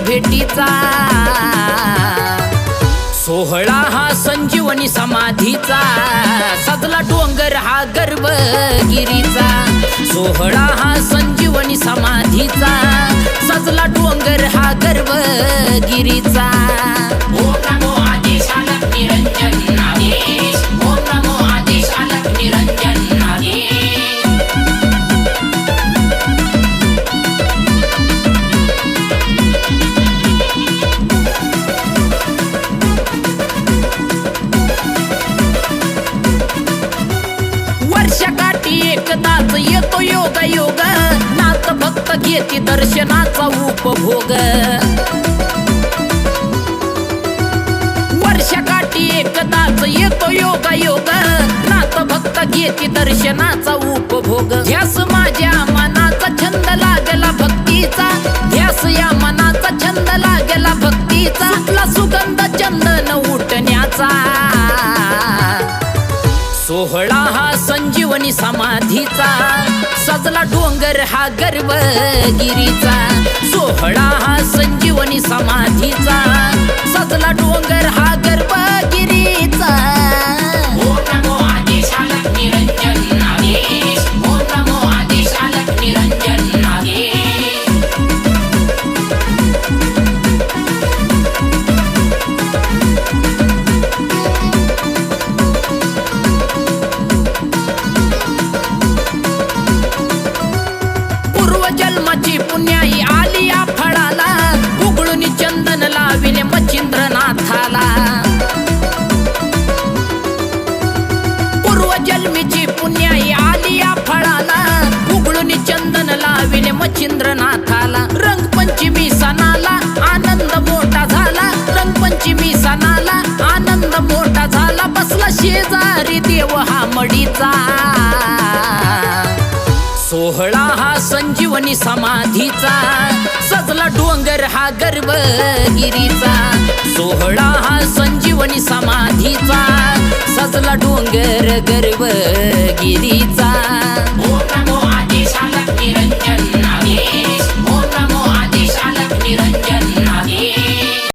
भेटीचा सोहळा हा संजीवनी समाधीचा सजला डोंगर हा गर्भगिरीचा सोहळा हा संजीवनी समाधीचा सजला डोंगर हा गर्भगिरीचा ओम नमो आदेश अलग निरंजन आदेश ओम नमो आदेश अलग निरंजन आदेश वर्षकाठी एकदाच येतो योगा योग नाथ भक्त घेती दर्शनाचा उपभोग वर्षकाठी एकदाच येतो योगा योग नाथ भक्त घेती दर्शनाचा उपभोग ध्यास माझ्या मनाचा छंद लागला भक्तीचा ध्यास या मनाचा छंद लागला भक्तीचा सुटला सुगंध चंदन उठण्याचा सोहळा हा संजीवनी समाधीचा सजला डोंगर हा गर्भगिरीचा सोहळा हा संजीवनी समाधीचा सजला डोंगर हा गर्भगिरीचा ओम नमो आदेश अलग निरंजन आदेश ओम नमो आदेश अलग निरंजन आदेश जन्माची पुण्याई आली या फळाला उघडून चंदन लाविले मच्छिंद्रनाथाला पूर्वजन्मीची पुण्याई आली या फळाला उघडून चंदन लाविले मच्छिंद्रनाथाला रंगपंचमी सणाला आनंद मोठा झाला रंगपंचमी सणाला आनंद मोठा झाला बसला शेजारी देव हा मडीचा सोहळा हा संजीवनी समाधीचा सजला डोंगर हा गर्भगिरीचा सोहळा हा संजीवनी समाधीचा सजला डोंगर गर्भगिरीचा